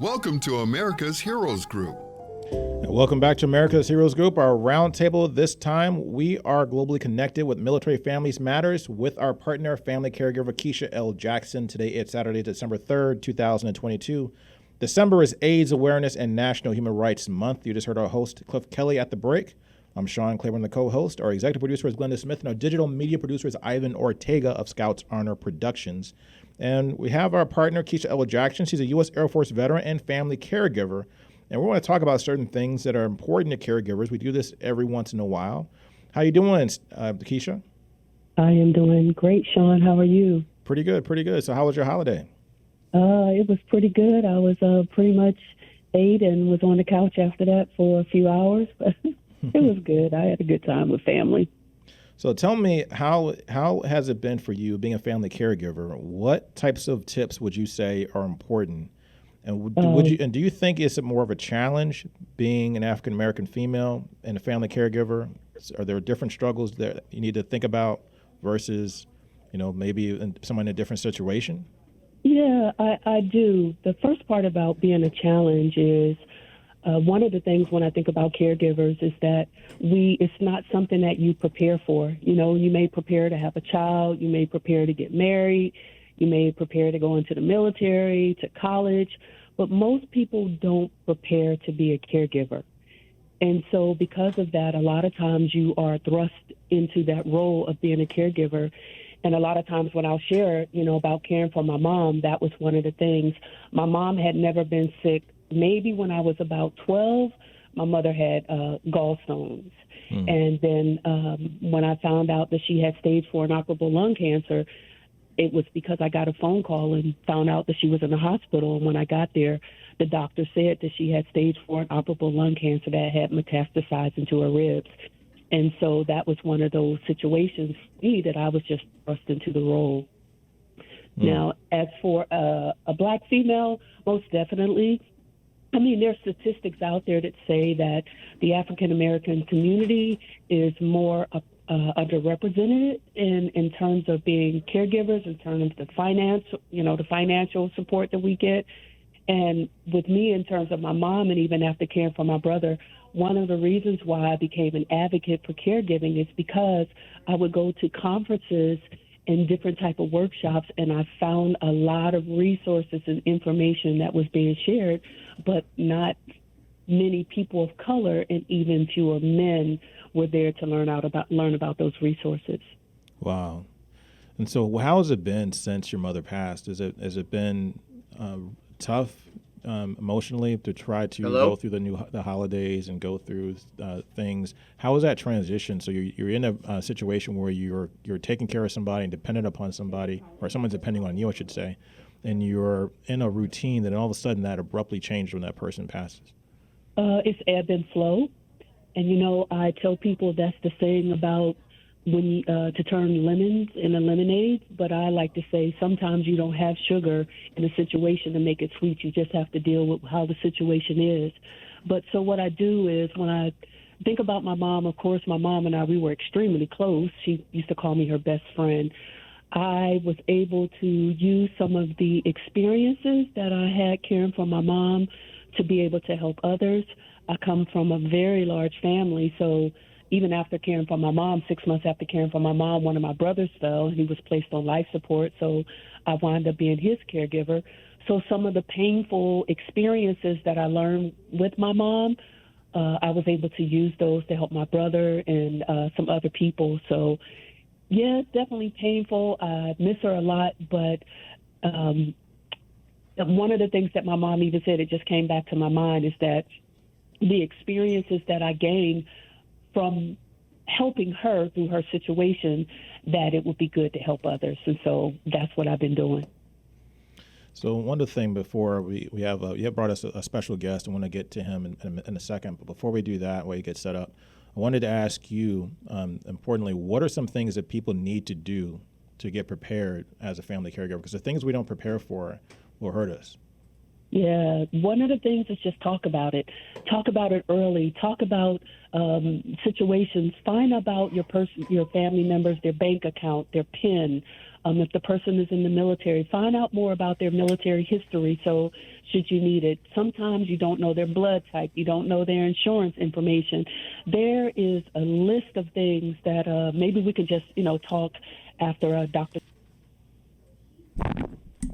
Welcome to America's Heroes Group. And welcome back to America's Heroes Group, our roundtable. This time, we are globally connected with Military Families Matters with our partner, family caregiver Keisha L. Jackson. Today, it's Saturday, December 3rd, 2022. December is AIDS Awareness and National Human Rights Month. You just heard our host, Kelley, at the break. I'm Sean Claiborne, the co-host. Our executive producer is Glenda Smith, and our digital media producer is Ivan Ortega of Scouts Honor Productions. And we have our partner, Keisha L. Jackson. She's a U.S. Air Force veteran and family caregiver. And we want to talk about certain things that are important to caregivers. We do this every once in a while. How you doing, Keisha? I am doing great, Sean. How are you? Pretty good, pretty good. So how was your holiday? It was pretty good. I was pretty much ate and was on the couch after that for a few hours. But it was good. I had a good time with family. So tell me, how has it been for you being a family caregiver? What types of tips would you say are important? And do you think it's more of a challenge being an African American female and a family caregiver? Are there different struggles that you need to think about versus, maybe someone in a different situation? Yeah, I do. The first part about being a challenge is one of the things when I think about caregivers is that it's not something that you prepare for. You may prepare to have a child, you may prepare to get married, you may prepare to go into the military, to college, but most people don't prepare to be a caregiver. And so because of that, a lot of times you are thrust into that role of being a caregiver. And a lot of times when I'll share, about caring for my mom, that was one of the things. My mom had never been sick. Maybe when I was about 12, my mother had gallstones. And then when I found out that she had stage 4 inoperable lung cancer, it was because I got a phone call and found out that she was in the hospital. And when I got there, the doctor said that she had stage 4 inoperable lung cancer that had metastasized into her ribs. And so that was one of those situations for me that I was just thrust into the role. Now, as for a Black female, most definitely. I mean, there's statistics out there that say that the African American community is more underrepresented in terms of being caregivers, in terms of the financial support that we get. And with me, in terms of my mom, and even after caring for my brother, one of the reasons why I became an advocate for caregiving is because I would go to conferences and different type of workshops, and I found a lot of resources and information that was being shared, but not many people of color and even fewer men were there to learn about those resources. Wow. And so how has it been since your mother passed? Has it been tough emotionally to try to go through the holidays and go through things? How was that transition? So you're in a situation where you're taking care of somebody and dependent upon somebody, or someone's depending on you, I should say, and you're in a routine that all of a sudden that abruptly changed when that person passes. It's ebb and flow. And, I tell people that's the saying about when to turn lemons into lemonade, but I like to say sometimes you don't have sugar in a situation to make it sweet. You just have to deal with how the situation is. But so what I do is when I think about my mom, of course, my mom and I, we were extremely close. She used to call me her best friend. I was able to use some of the experiences that I had caring for my mom to be able to help others. I come from a very large family, so even after caring for my mom, 6 months after caring for my mom, one of my brothers fell. He was placed on life support, so I wound up being his caregiver. So some of the painful experiences that I learned with my mom, I was able to use those to help my brother and some other people. So, yeah, definitely painful. I miss her a lot, but one of the things that my mom even said, it just came back to my mind, is that the experiences that I gained from helping her through her situation, that it would be good to help others. And so that's what I've been doing. So one other thing before we have, you have brought us a special guest. I want to get to him in a second. But before we do that, while you get set up, I wanted to ask you, importantly, what are some things that people need to do to get prepared as a family caregiver? Because the things we don't prepare for will hurt us. Yeah, one of the things is just talk about it. Talk about it early. Talk about situations. Find about your family members, their bank account, their PIN. If the person is in the military, find out more about their military history so should you need it. Sometimes you don't know their blood type. You don't know their insurance information. There is a list of things that maybe we could just, talk after Dr.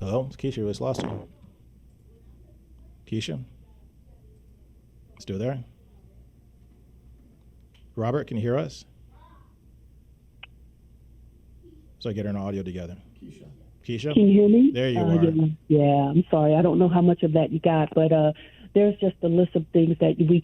Hello, it's Keisha. We just lost you. Keisha? Still there? Robert, can you hear us? So I get an audio together. Keisha? Can you hear me? There you are. Yeah, I'm sorry. I don't know how much of that you got, but there's just a list of things that we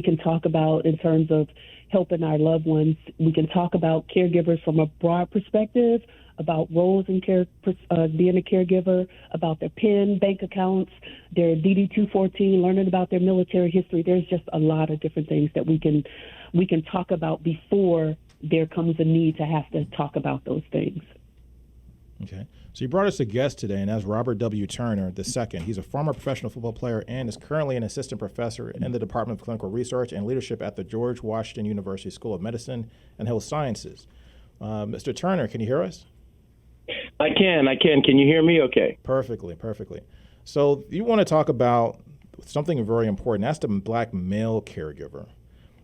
can talk about in terms of helping our loved ones. We can talk about caregivers from a broad perspective, about roles in being a caregiver, about their PIN, bank accounts, their DD-214, learning about their military history. There's just a lot of different things that we can talk about before there comes a need to have to talk about those things. Okay. So you brought us a guest today, and that's Robert W. Turner II. He's a former professional football player and is currently an assistant professor in the Department of Clinical Research and Leadership at the George Washington University School of Medicine and Health Sciences. Mr. Turner, can you hear us? I can. Can you hear me okay? Perfectly. So you want to talk about something very important. That's the Black male caregiver,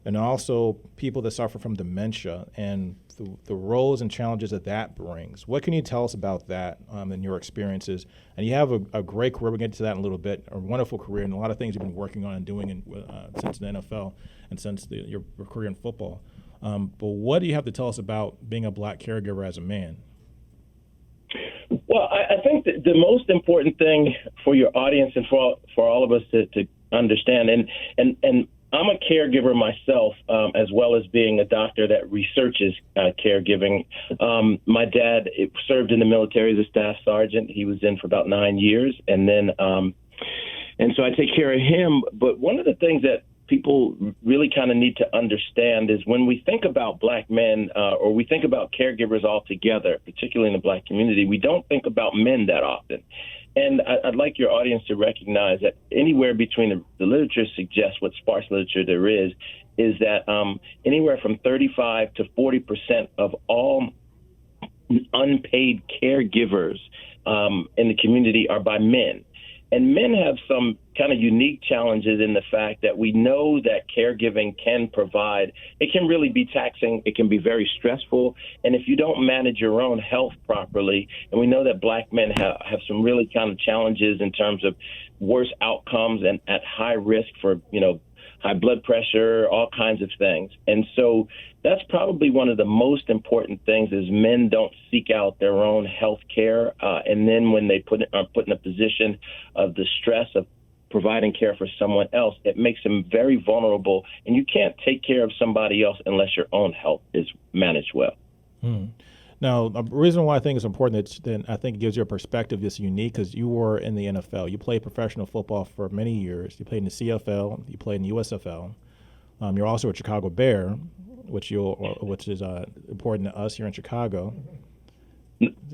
and also people that suffer from dementia and the roles and challenges that brings. What can you tell us about that in your experiences? And you have a great career. We'll get to that in a little bit, a wonderful career, and a lot of things you've been working on and doing since the NFL and since your career in football. But what do you have to tell us about being a Black caregiver as a man? Well, I think that the most important thing for your audience and for all of us to understand, and I'm a caregiver myself, as well as being a doctor that researches caregiving. My dad served in the military as a staff sergeant. He was in for about 9 years, and so I take care of him. But one of the things that people really kind of need to understand is when we think about Black men or we think about caregivers altogether, particularly in the Black community, we don't think about men that often. And I'd like your audience to recognize that anywhere between the literature suggests what sparse literature there is that anywhere from 35 to 40% of all unpaid caregivers in the community are by men. And men have some kind of unique challenges in the fact that we know that caregiving can provide, it can really be taxing, it can be very stressful, and if you don't manage your own health properly, and we know that Black men have some really kind of challenges in terms of worse outcomes and at high risk for, high blood pressure, all kinds of things. And so that's probably one of the most important things is men don't seek out their own health care. And then when they are put in a position of the stress of providing care for someone else, it makes them very vulnerable. And you can't take care of somebody else unless your own health is managed well. Now, the reason why I think it's important that I think it gives you a perspective that's unique because you were in the NFL. You played professional football for many years. You played in the CFL. You played in the USFL. You're also a Chicago Bear, which is important to us here in Chicago.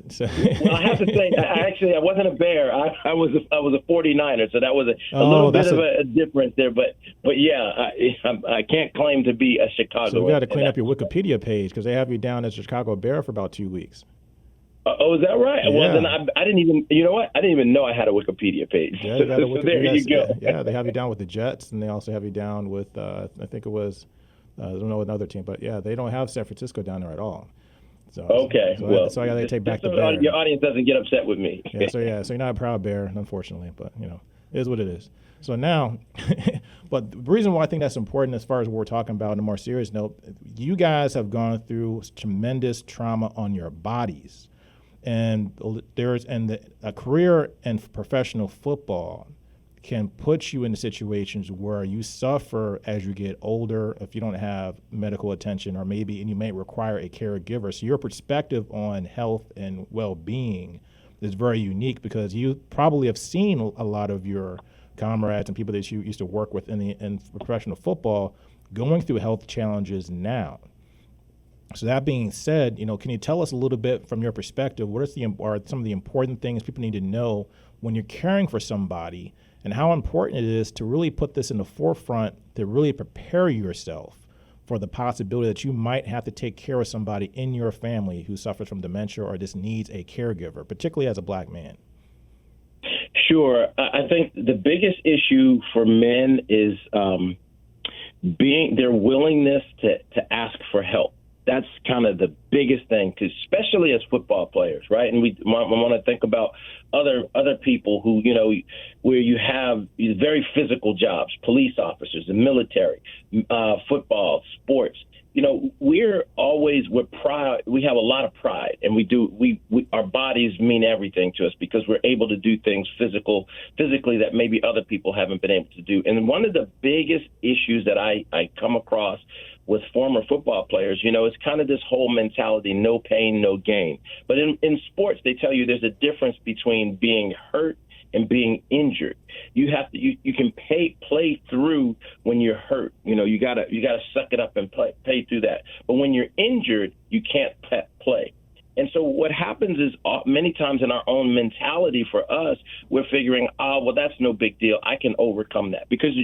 So. Well, I have to say, I wasn't a Bear. I was a 49er, so that was a little bit of a difference there. But yeah, I can't claim to be a Chicago. So we got to clean up your Wikipedia page because they have you down as a Chicago Bear for about 2 weeks. Oh, is that right? Yeah. Well, then I didn't even. You know what? I didn't even know I had a Wikipedia page. Yeah, so there you go. Yeah, they have you down with the Jets, and they also have you down with I think it was I don't know another team, but yeah, they don't have San Francisco down there at all. So, okay, so I got to take back the Bear. Your audience doesn't get upset with me. So you're not a proud Bear, unfortunately, but it is what it is. So now, but the reason why I think that's important as far as what we're talking about on a more serious note, you guys have gone through tremendous trauma on your bodies, and a career in professional football can put you into situations where you suffer as you get older if you don't have medical attention, or and you may require a caregiver. So your perspective on health and well-being is very unique because you probably have seen a lot of your comrades and people that you used to work with in professional football going through health challenges now. So that being said, can you tell us a little bit from your perspective, what are some of the important things people need to know when you're caring for somebody, and how important it is to really put this in the forefront to really prepare yourself for the possibility that you might have to take care of somebody in your family who suffers from dementia or just needs a caregiver, particularly as a Black man? Sure. I think the biggest issue for men is being their willingness to ask for help. That's kind of the biggest thing, 'cause especially as football players, right? And we want to think about other people who, where you have very physical jobs, police officers, the military, football, sports. We're proud. We have a lot of pride, and our bodies mean everything to us because we're able to do things physically that maybe other people haven't been able to do. And one of the biggest issues that I come across with former football players, it's kind of this whole mentality, no pain, no gain. But in sports, they tell you there's a difference between being hurt and being injured. You have to you can play through when you're hurt. You gotta suck it up and play through that. But when you're injured, you can't play. And so what happens is many times in our own mentality for us, we're figuring, well, that's no big deal. I can overcome that. Because,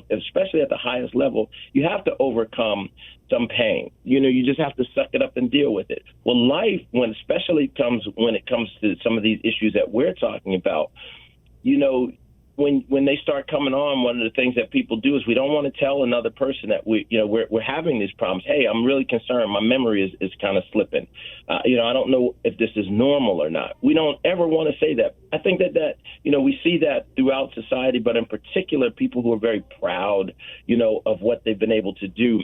especially at the highest level, you have to overcome some pain. You just have to suck it up and deal with it. Well, life, when it comes to some of these issues that we're talking about, when they start coming on, one of the things that people do is we don't want to tell another person that we're having these problems. Hey, I'm really concerned. My memory is kind of slipping. I don't know if this is normal or not. We don't ever want to say that. I think that we see that throughout society, but in particular, people who are very proud, of what they've been able to do.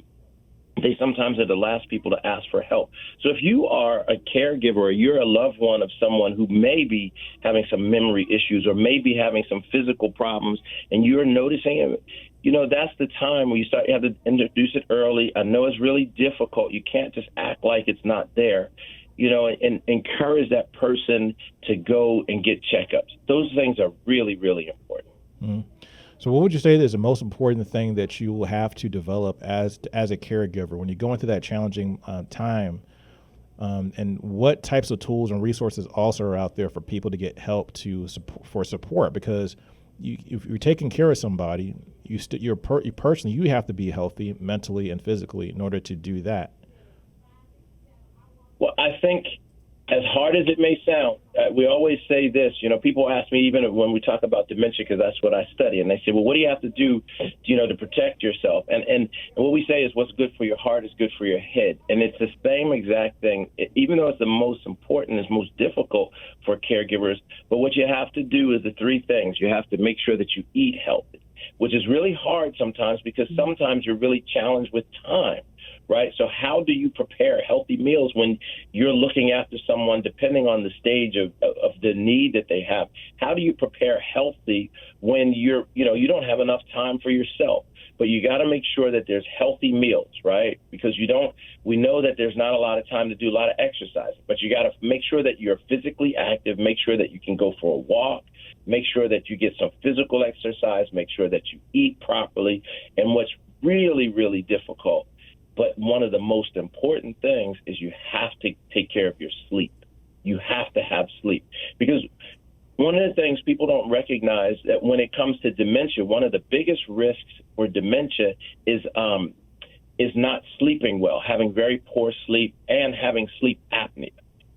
They sometimes are the last people to ask for help. So if you are a caregiver or you're a loved one of someone who may be having some memory issues or may be having some physical problems and you're noticing it, that's the time where you have to introduce it early. I know it's really difficult. You can't just act like it's not there, and encourage that person to go and get checkups. Those things are really, really important. Mm-hmm. So what would you say is the most important thing that you will have to develop as a caregiver when you're going through that challenging time? And what types of tools and resources also are out there for people to get help for support? Because if you're taking care of somebody, you personally, you have to be healthy mentally and physically in order to do that. Well, I think as hard as it may sound, we always say this, people ask me even when we talk about dementia, because that's what I study, and they say, well, what do you have to do, to protect yourself? And what we say is what's good for your heart is good for your head. And it's the same exact thing, even though it's the most important, it's most difficult for caregivers. But what you have to do is the three things. You have to make sure that you eat healthy, which is really hard sometimes because sometimes you're really challenged with time. Right. So how do you prepare healthy meals when you're looking after someone, depending on the stage of the need that they have? How do you prepare healthy when you don't have enough time for yourself? But you got to make sure that there's healthy meals, right? Because we know that there's not a lot of time to do a lot of exercise, but you got to make sure that you're physically active, make sure that you can go for a walk, make sure that you get some physical exercise, make sure that you eat properly. And what's really, really difficult, but one of the most important things is you have to take care of your sleep. You have to have sleep. Because one of the things people don't recognize that when it comes to dementia, one of the biggest risks for dementia is not sleeping well, having very poor sleep and having sleep apnea.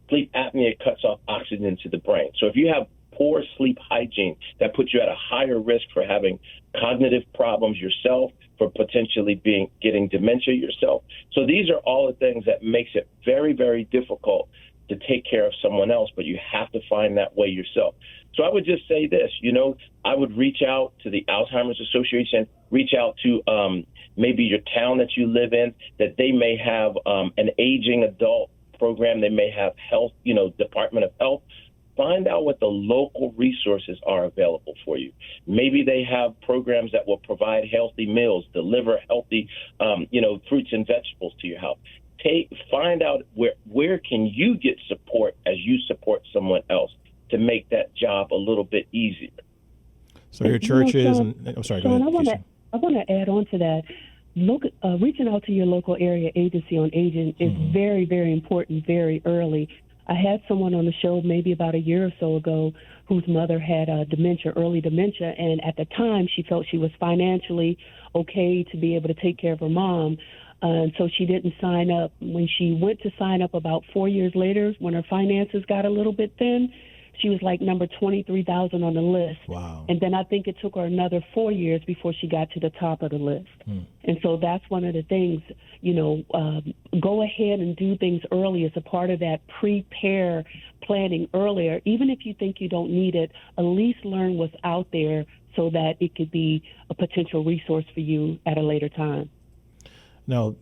Sleep apnea cuts off oxygen to the brain. So if you have poor sleep hygiene, that puts you at a higher risk for having cognitive problems yourself, for potentially getting dementia yourself. So these are all the things that makes it very, very difficult to take care of someone else, but you have to find that way yourself. So I would just say this, I would reach out to the Alzheimer's Association, reach out to maybe your town that you live in, that they may have an aging adult program. They may have health, Department of Health. Find out what the local resources are available for you. Maybe they have programs that will provide healthy meals, deliver healthy, fruits and vegetables to your house. Find out where can you get support as you support someone else to make that job a little bit easier. So your churches, I'm sorry, go ahead. I want to add on to that. Reaching out to your local area agency on aging is very, very important very early. I had someone on the show maybe about a year or so ago whose mother had early dementia, and at the time she felt she was financially okay to be able to take care of her mom, and so she didn't sign up. When she went to sign up about 4 years later, when her finances got a little bit thin, She was like number 23,000 on the list. Wow. And then I think it took her another 4 years before she got to the top of the list. And so that's one of the things, go ahead and do things early as a part of that prepare planning earlier. Even if you think you don't need it, at least learn what's out there so that it could be a potential resource for you at a later time. Now,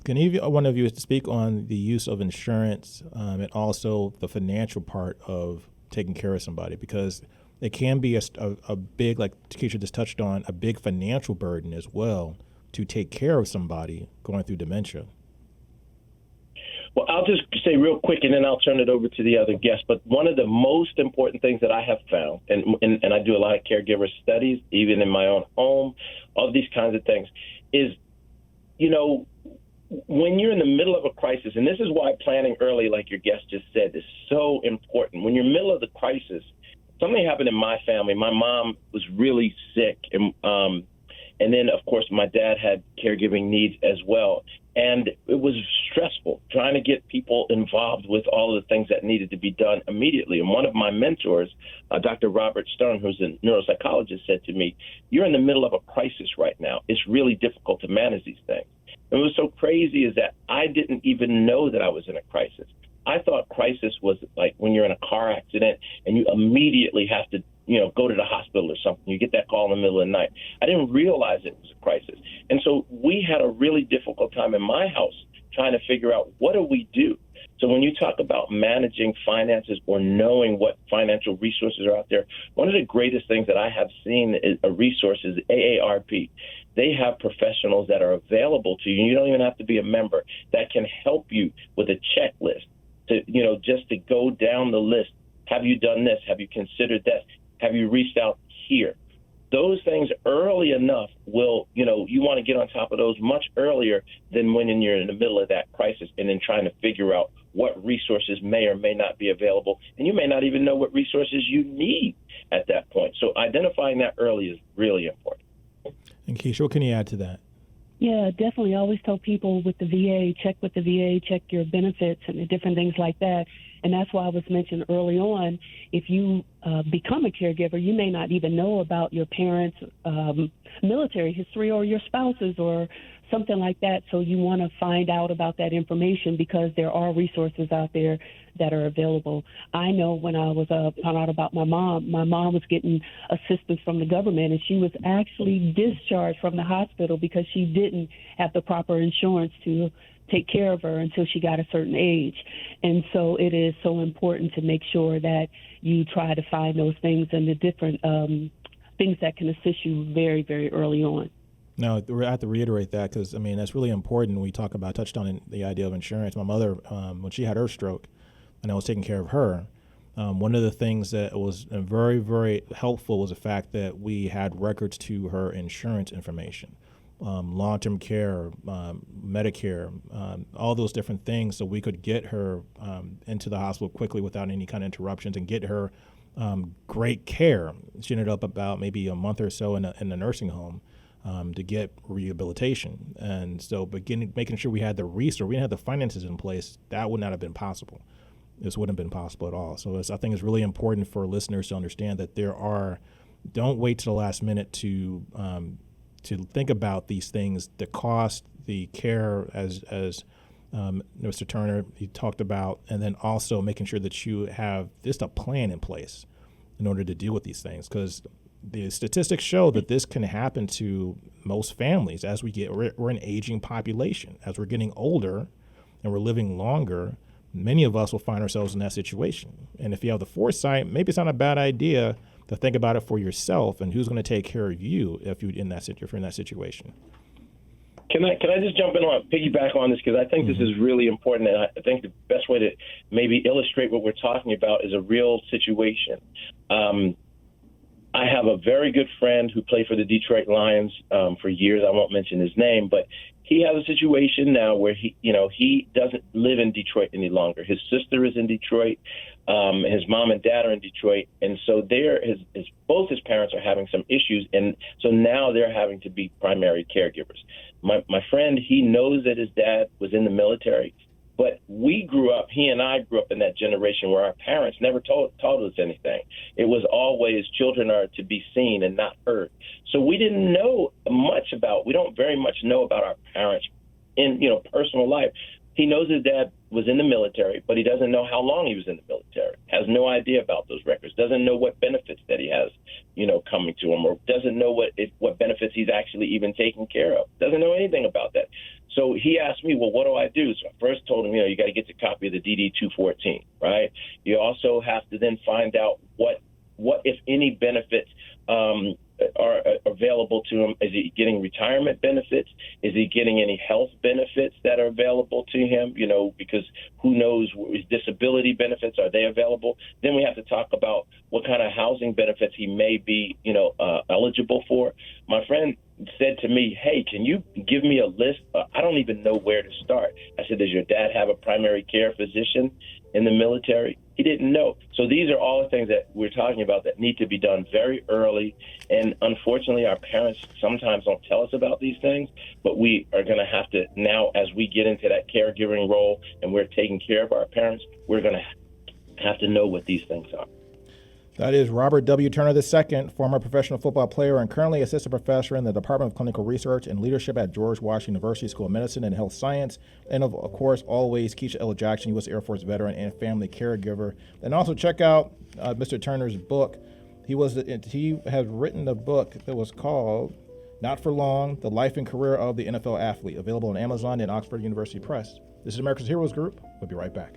can one of you speak on the use of insurance and also the financial part of taking care of somebody? Because it can be a big, like Keisha just touched on, a big financial burden as well to take care of somebody going through dementia. Well, I'll just say real quick, and then I'll turn it over to the other guests. But one of the most important things that I have found, and I do a lot of caregiver studies, even in my own home, all these kinds of things, is, when you're in the middle of a crisis, and this is why planning early, like your guest just said, is so important. When you're in the middle of the crisis, something happened in my family. My mom was really sick, and then, of course, my dad had caregiving needs as well. And it was stressful trying to get people involved with all of the things that needed to be done immediately. And one of my mentors, Dr. Robert Stern, who's a neuropsychologist, said to me, "You're in the middle of a crisis right now. It's really difficult to manage these things." And what was so crazy is that I didn't even know that I was in a crisis. I thought crisis was like when you're in a car accident and you immediately have to, go to the hospital or something. You get that call in the middle of the night. I didn't realize it was a crisis. And so we had a really difficult time in my house trying to figure out, what do we do? So when you talk about managing finances or knowing what financial resources are out there, one of the greatest things that I have seen is a resource is AARP. They have professionals that are available to you. You don't even have to be a member, that can help you with a checklist to, just to go down the list. Have you done this? Have you considered this? Have you reached out here? Those things early enough will, you want to get on top of those much earlier than when you're in the middle of that crisis and then trying to figure out what resources may or may not be available. And you may not even know what resources you need at that point. So identifying that early is really important. And Keisha, what can you add to that? Yeah, definitely. I always tell people with the VA, check with the VA, check your benefits and the different things like that. And that's why I was mentioned early on, if you become a caregiver, you may not even know about your parents' military history or your spouse's or something like that. So you want to find out about that information because there are resources out there that are available. I know when I was found out about my mom was getting assistance from the government, and she was actually discharged from the hospital because she didn't have the proper insurance to take care of her until she got a certain age. And so it is so important to make sure that you try to find those things and the different things that can assist you very, very early on. No, I have to reiterate that because, that's really important when we talk about, touched on the idea of insurance. My mother, when she had her stroke and I was taking care of her, one of the things that was very, very helpful was the fact that we had records to her insurance information, long-term care, Medicare, all those different things, so we could get her into the hospital quickly without any kind of interruptions and get her great care. She ended up about maybe a month or so in the nursing home to get rehabilitation. And so making sure we had the resource, we didn't have the finances in place, that would not have been possible. This wouldn't have been possible at all. So I think it's really important for listeners to understand that don't wait till the last minute to think about these things, the cost, the care, as Mr. Turner, he talked about, and then also making sure that you have just a plan in place in order to deal with these things. Because the statistics show that this can happen to most families as we're an aging population. As we're getting older and we're living longer, many of us will find ourselves in that situation. And if you have the foresight, maybe it's not a bad idea to think about it for yourself and who's going to take care of you if you're in that situation. Can I just jump in on piggyback on this, because I think this is really important, and I think the best way to maybe illustrate what we're talking about is a real situation. I have a very good friend who played for the Detroit Lions for years. I won't mention his name, but he has a situation now where he doesn't live in Detroit any longer. His sister is in Detroit. His mom and dad are in Detroit. And so both his parents are having some issues. And so now they're having to be primary caregivers. My friend, he knows that his dad was in the military. But he and I grew up in that generation where our parents never taught us anything. It was always children are to be seen and not heard. So we don't very much know about our parents in, personal life. He knows his dad was in the military, but he doesn't know how long he was in the military, has no idea about those records, doesn't know what benefits that he has, coming to him, or doesn't know what benefits he's actually even taking care of, doesn't know anything about that. So he asked me, well, what do I do? So I first told him, you got to get the copy of the DD-214, right? You also have to then find out what if any, benefits are available to him. Is he getting retirement benefits? Is he getting any health benefits that are available to him? Because who knows, his disability benefits, are they available? Then we have to talk about what kind of housing benefits he may be, eligible for. My friend said to me, hey, can you give me a list? I don't even know where to start. I said, does your dad have a primary care physician in the military? He didn't know. So these are all the things that we're talking about that need to be done very early. And unfortunately, our parents sometimes don't tell us about these things, but we are going to have to now, as we get into that caregiving role and we're taking care of our parents, we're going to have to know what these things are. That is Robert W. Turner II, former professional football player and currently assistant professor in the Department of Clinical Research and Leadership at George Washington University School of Medicine and Health Science. And of course, always Keisha L. Jackson, U.S. Air Force veteran and family caregiver. And also check out Mr. Turner's book. He has written a book that was called Not for Long, The Life and Career of the NFL Athlete, available on Amazon and Oxford University Press. This is America's Heroes Group. We'll be right back.